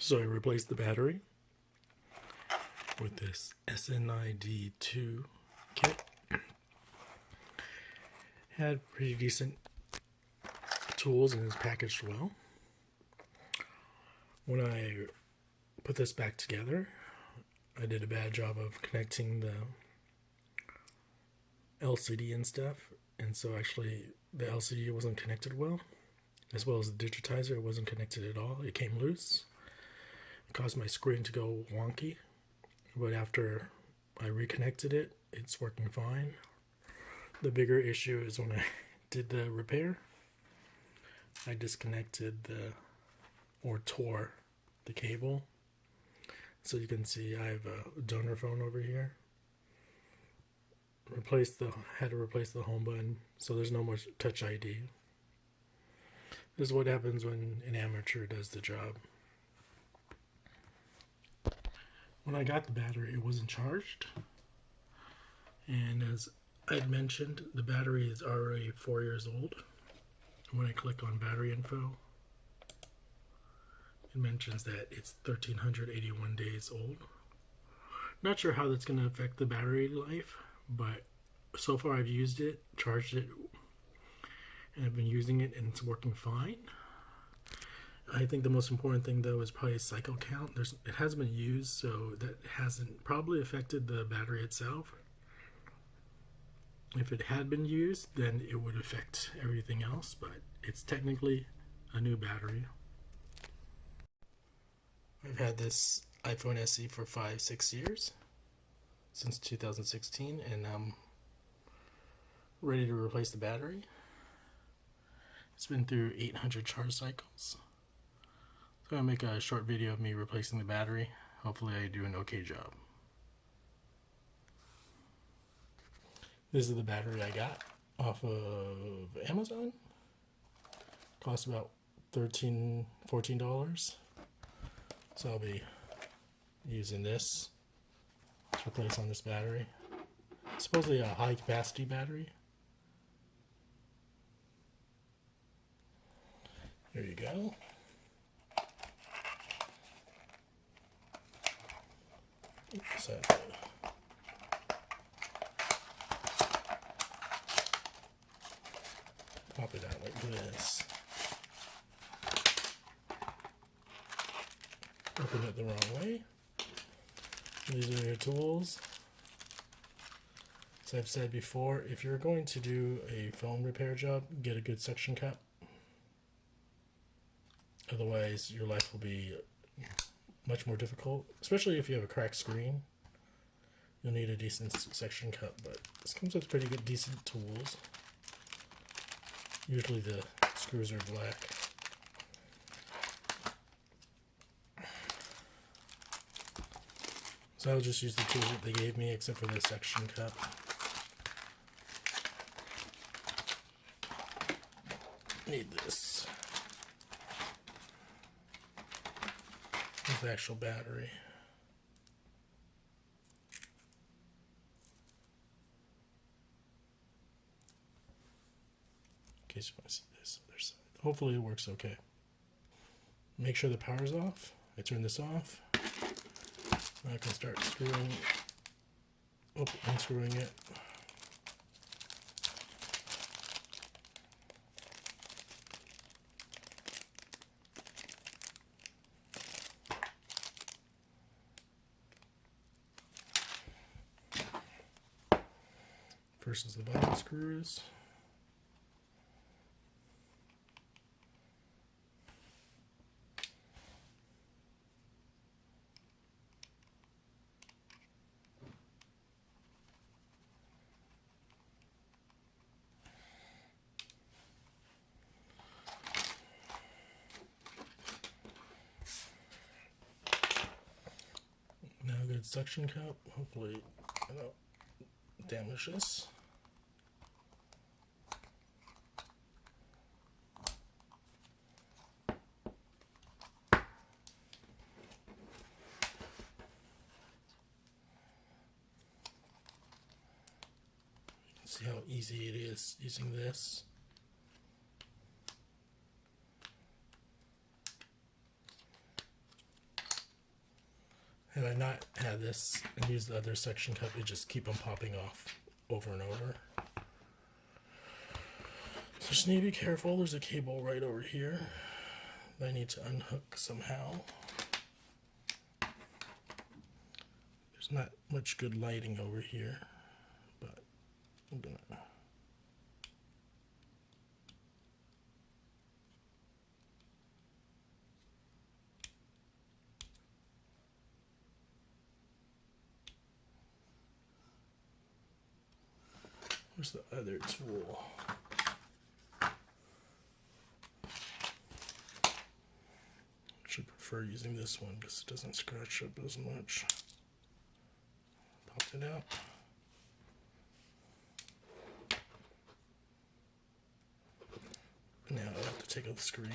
So I replaced the battery with this SNIDII 2 kit. Had pretty decent tools and is packaged well. When I put this back together, I did a bad job of connecting the LCD and stuff, and so actually the LCD wasn't connected well, as well as the digitizer. It wasn't connected at all. It came loose. It caused my screen to go wonky, but after I reconnected it, it's working fine. The bigger issue is when I did the repair, I disconnected or tore the cable. So you can see I have a donor phone over here. Had to replace the home button, so there's no more Touch ID. This is what happens when an amateur does the job. When I got the battery, it wasn't charged, and as I'd mentioned, the battery is already 4 years old. When I click on battery info, it mentions that it's 1,381 days old. Not sure how that's going to affect the battery life, but so far I've used it, charged it, and I've been using it, and it's working fine. I think the most important thing though is probably cycle count. It hasn't been used, so that hasn't probably affected the battery itself. If it had been used, then it would affect everything else, but it's technically a new battery. I've had this iPhone SE for 5-6 years, since 2016, and I'm ready to replace the battery. It's been through 800 charge cycles. So I'm going to make a short video of me replacing the battery. Hopefully I do an okay job. This is the battery I got off of Amazon. Cost about $14. So I'll be using this to replace on this battery. It's supposedly a high capacity battery. There you go. So pop it out like this. Open it the wrong way. These are your tools. As I've said before, if you're going to do a phone repair job, get a good suction cup. Otherwise, your life will be much more difficult, especially if you have a cracked screen. You'll need a decent suction cup, but this comes with pretty good, decent tools. Usually the screws are black. So I'll just use the tools that they gave me, except for the suction cup. Need this. With the actual battery. In case you want to see this other side. Hopefully it works okay. Make sure the power's off. I turn this off. I can start screwing, unscrewing it. First is the bottom screws. Now a good suction cup. Hopefully I don't damage this. See how easy it is using this. Had I not had this and used the other suction cup, it just keep on popping off over and over. So just need to be careful. There's a cable right over here that I need to unhook somehow. There's not much good lighting over here, but I'm gonna. Where's the other tool? Should prefer using this one because it doesn't scratch up as much. Popped it out. Now I have to take out the screen.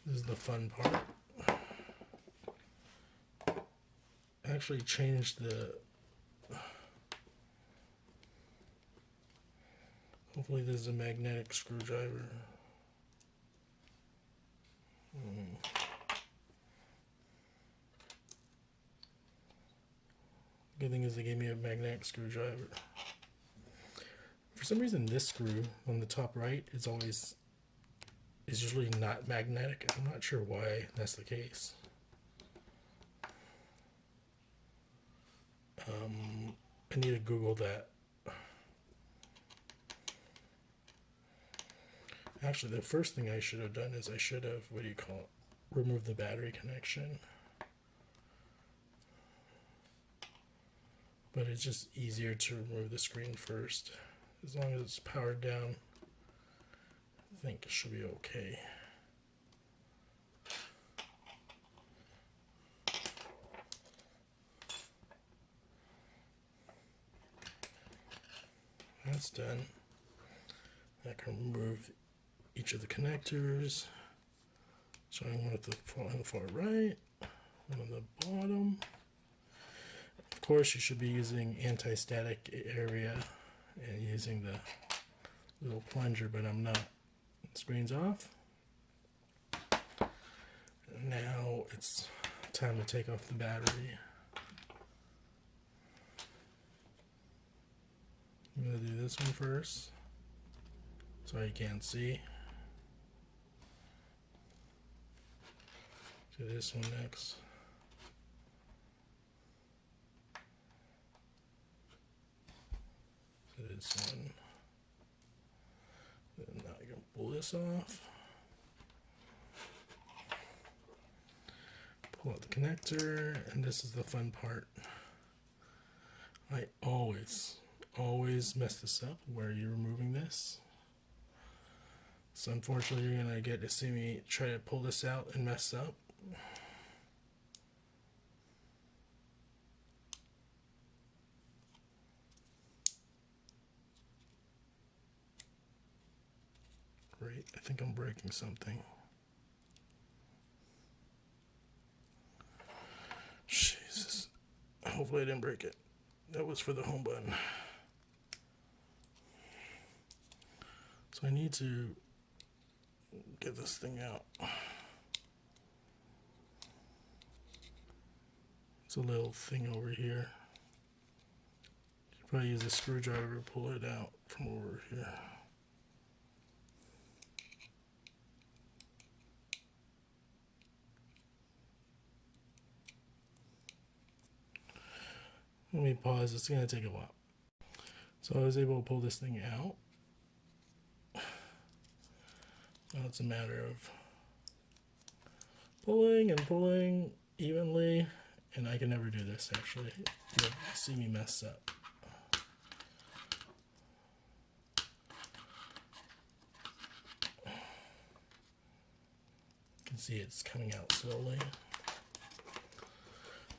This is the fun part. I actually changed the. Hopefully this is a magnetic screwdriver. Good thing is they gave me a magnetic screwdriver. For some reason this screw on the top right is usually not magnetic. I'm not sure why that's the case. I need to Google that. Actually, the first thing I should have done is I should have, removed the battery connection. But it's just easier to remove the screen first. As long as it's powered down, I think it should be okay. That's done. I can remove each of the connectors. Showing one at the far right, one on the bottom. Of course, you should be using anti-static area and using the little plunger, but I'm not. The screen's off. Now it's time to take off the battery. I'm going to do this one first so you can't see. Do this one next. Do this one. Then now you can pull this off. Pull out the connector, and this is the fun part. I always mess this up where you're removing this. So unfortunately you're gonna get to see me try to pull this out and mess up. Great, I think I'm breaking something. Jesus, hopefully I didn't break it. That was for the home button. So I need to get this thing out. It's a little thing over here. You should probably use a screwdriver to pull it out from over here. Let me pause, it's going to take a while. So I was able to pull this thing out. Now it's a matter of pulling and pulling evenly, and I can never do this actually. You'll see me mess up. You can see it's coming out slowly.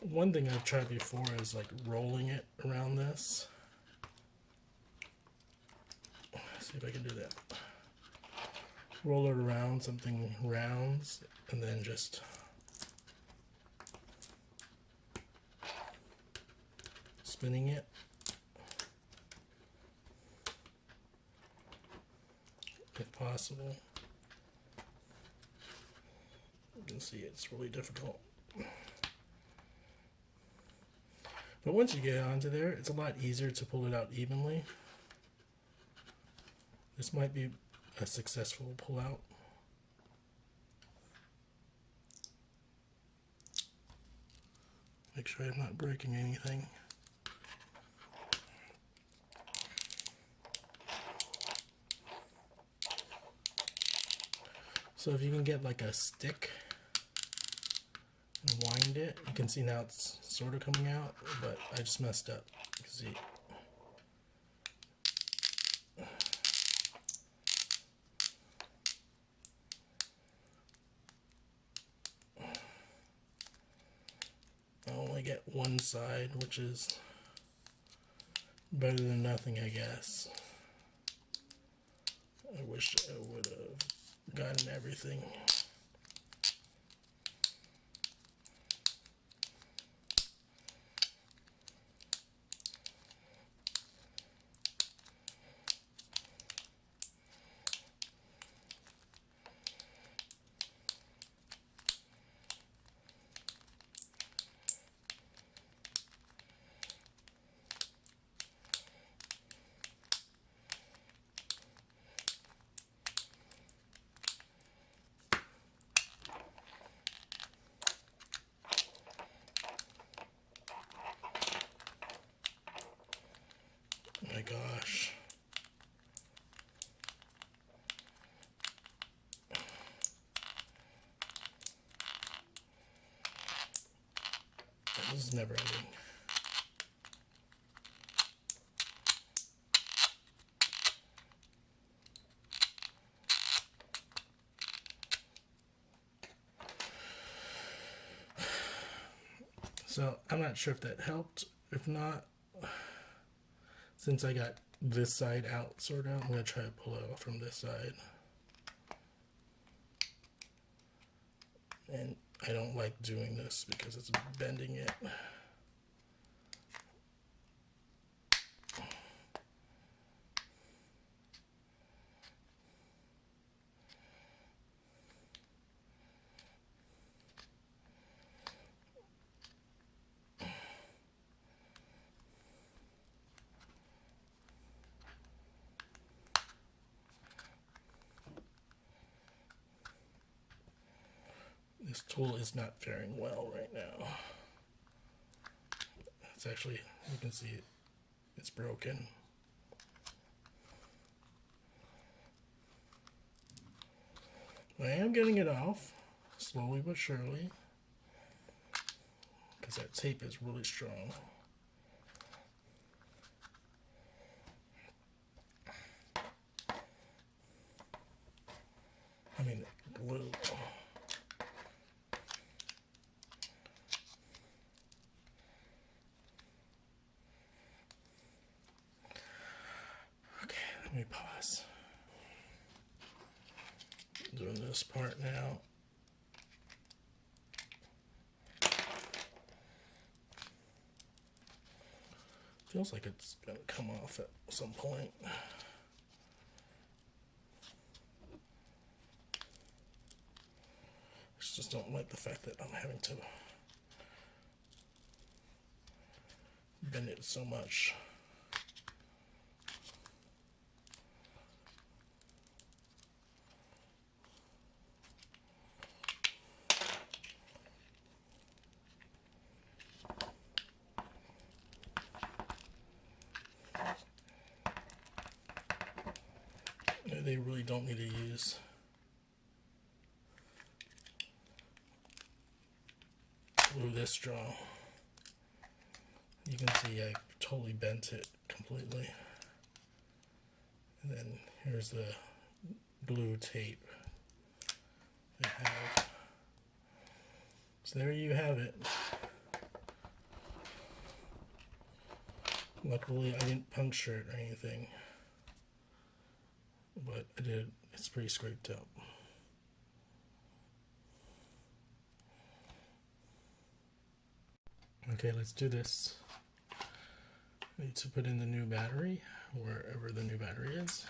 One thing I've tried before is like rolling it around this. Let's see if I can do that. Roll it around something rounds and then just spinning it. if possible. You can see it's really difficult. But once you get onto there, it's a lot easier to pull it out evenly. This might be a successful pull out. Make sure I'm not breaking anything. So if you can get like a stick and wind it, you can see now it's sort of coming out, but I just messed up. You can see. I only get one side, which is better than nothing, I guess. I wish I would have gotten everything. My gosh. This is never ending. So I'm not sure if that helped. If not, since I got this side out sort of, I'm going to try to pull it off from this side. And I don't like doing this because it's bending it. This tool is not faring well right now. It's actually, you can see it, it's broken. I am getting it off, slowly but surely, because that tape is really strong. I mean, glue. Let me pause. Doing this part now. Feels like it's gonna come off at some point. I just don't like the fact that I'm having to bend it so much. They really don't need to use glue this strong. You can see I totally bent it completely. And then here's the glue tape I have. So there you have it. Luckily I didn't puncture it or anything, but I did. It's pretty scraped up. Okay, let's do this. I need to put in the new battery, wherever the new battery is.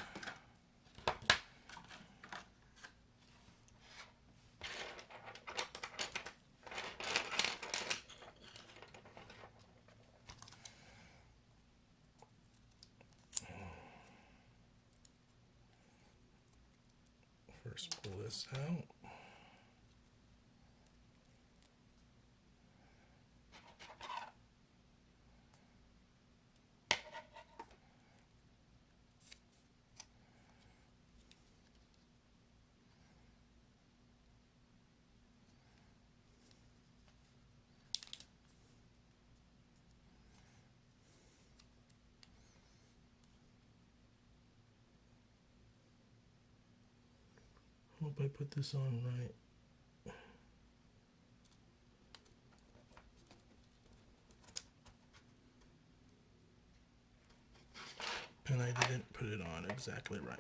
First pull this out. Hope I put this on right. And I didn't put it on exactly right.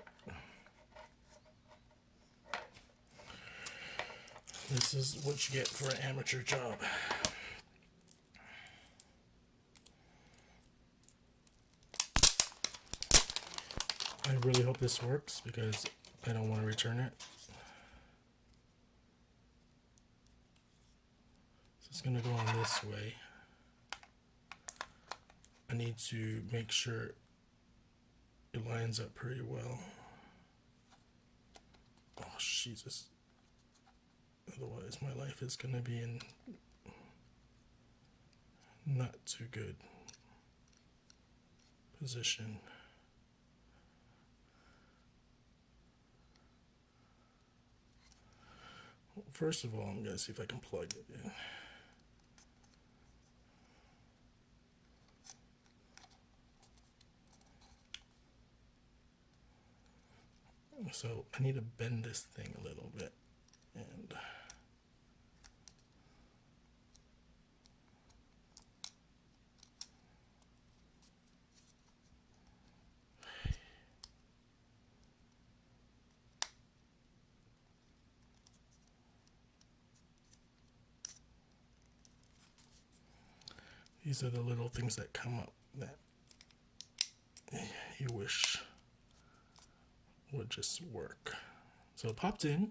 This is what you get for an amateur job. I really hope this works because I don't want to return it. So it's going to go on this way. I need to make sure it lines up pretty well. Oh, Jesus. Otherwise, my life is going to be in not too good position. Well, first of all, I'm going to see if I can plug it in. So I need to bend this thing a little bit, and these are the little things that come up that you wish would just work. So it popped in.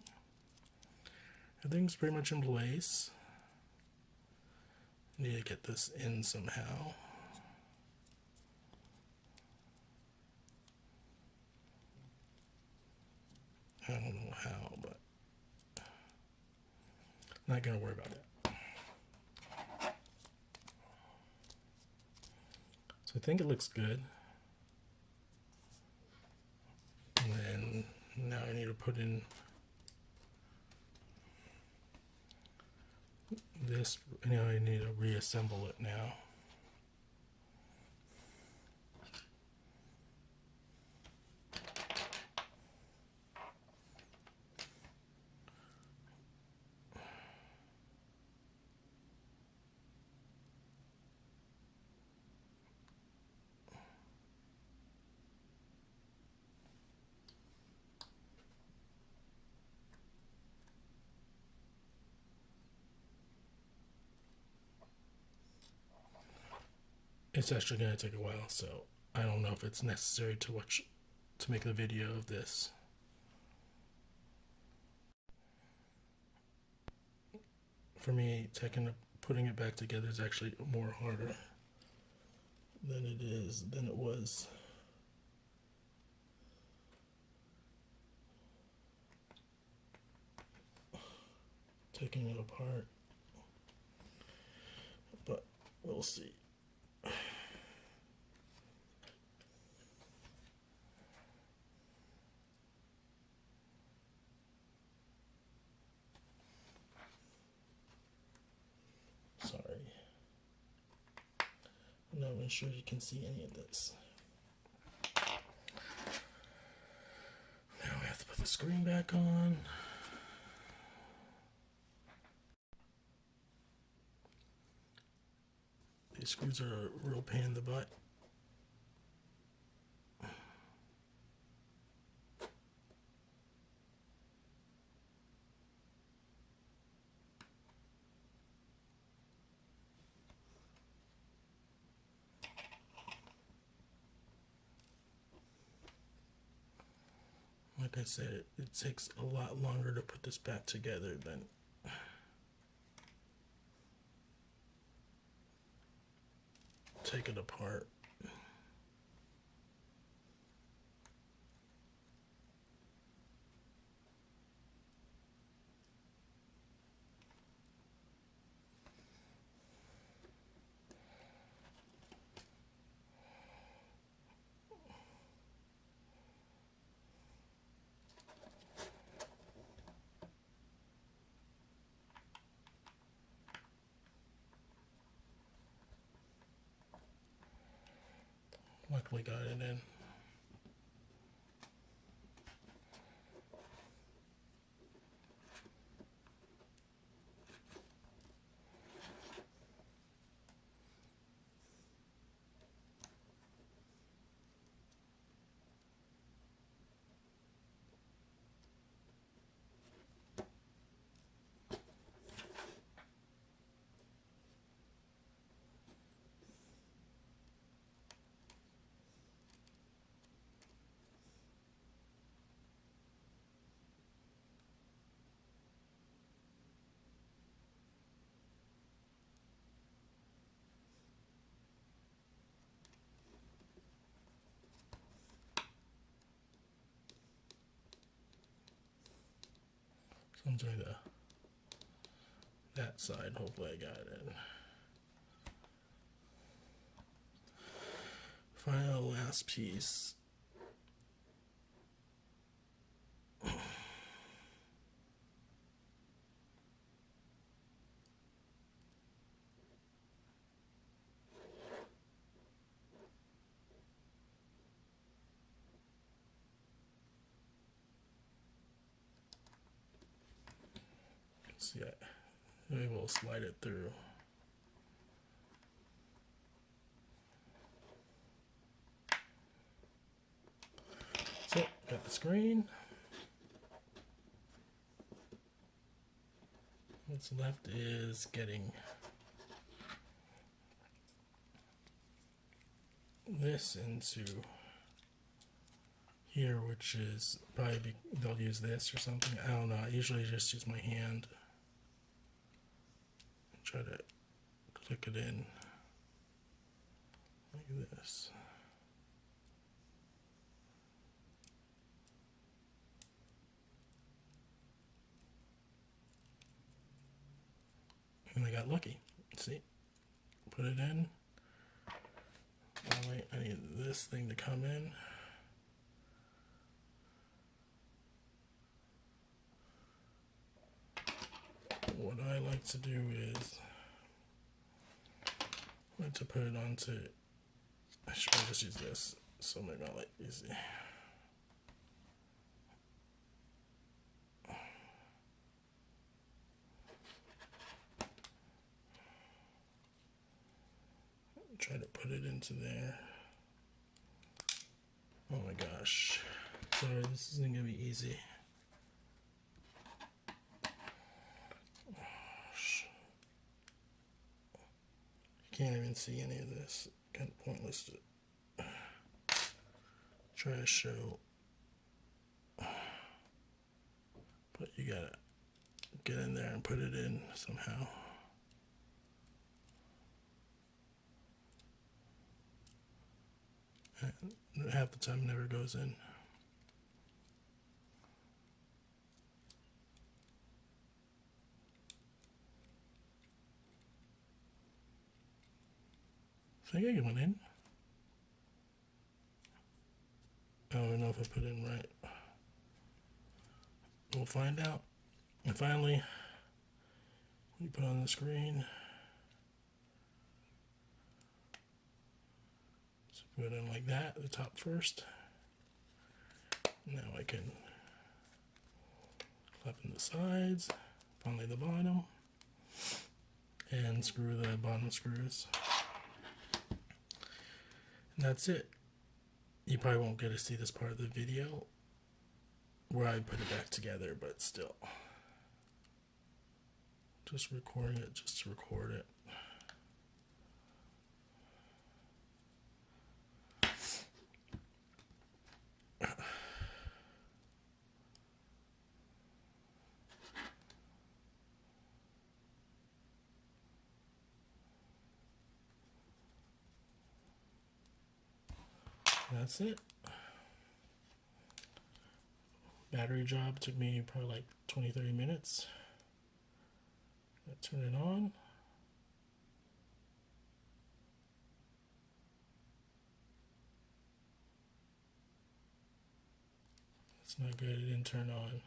Everything's pretty much in place. Need to get this in somehow. I don't know how, but not gonna worry about that. So I think it looks good. And then now I need to put in this. Now I need to reassemble it now. It's actually going to take a while, so I don't know if it's necessary to make the video of this. For me, putting it back together is actually more harder than it was. Taking it apart, but we'll see. Sorry. I'm not even sure you can see any of this. Now I have to put the screen back on. These screws are a real pain in the butt. Like I said, it takes a lot longer to put this back together than take it apart. Luckily got it in. So I'm doing that side. Hopefully I got it in. Final last piece. See, maybe we'll slide it through. So, got the screen. What's left is getting this into here, which is probably they'll use this or something. I don't know. I usually just use my hand. Try to click it in like this. And I got lucky. See? Put it in. Oh wait, I need this thing to come in. What I like to do is I like to put it onto, I should probably just use this, so maybe I'll like easy. Try to put it into there. Oh my gosh. Sorry, this isn't gonna be easy. You can't even see any of this. Kind of pointless to try to show. But you gotta get in there and put it in somehow. And half the time never goes in. I think I went in. I don't know if I put it in right. We'll find out. And finally, we put on the screen. So put it in like that, the top first. Now I can clap in the sides, finally the bottom, and screw the bottom screws. And that's it. You probably won't get to see this part of the video where I put it back together, but still. Just recording it just to record it. That's it. Battery job took me probably like 20-30 minutes. Turn it on. That's not good, it didn't turn on.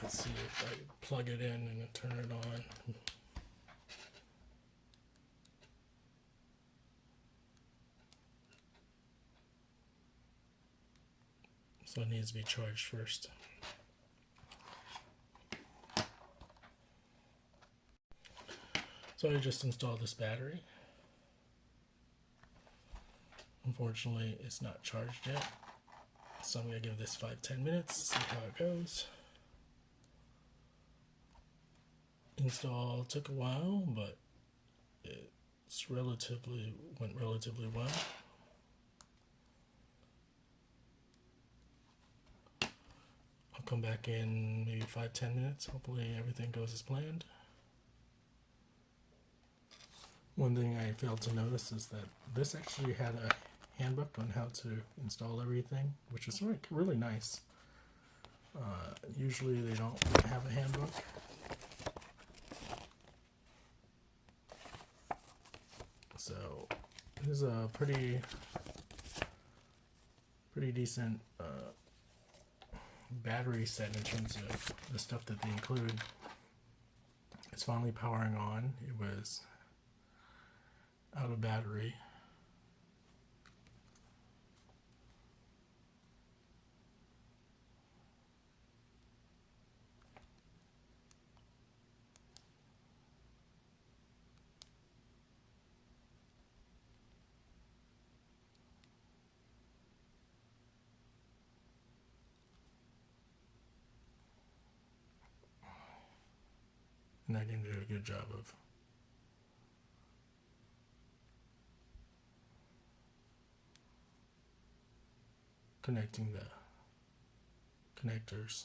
Let's see if I plug it in and turn it on. So it needs to be charged first. So I just installed this battery. Unfortunately, it's not charged yet. So I'm going to give this 5-10 minutes to see how it goes. Install took a while, but went relatively well. I'll come back in maybe 5-10 minutes. Hopefully everything goes as planned. One thing I failed to notice is that this actually had a handbook on how to install everything, which is really nice. Usually they don't have a handbook. So this is a pretty decent battery set in terms of the stuff that they include. It's finally powering on. It was out of battery. And I didn't do a good job of connecting the connectors.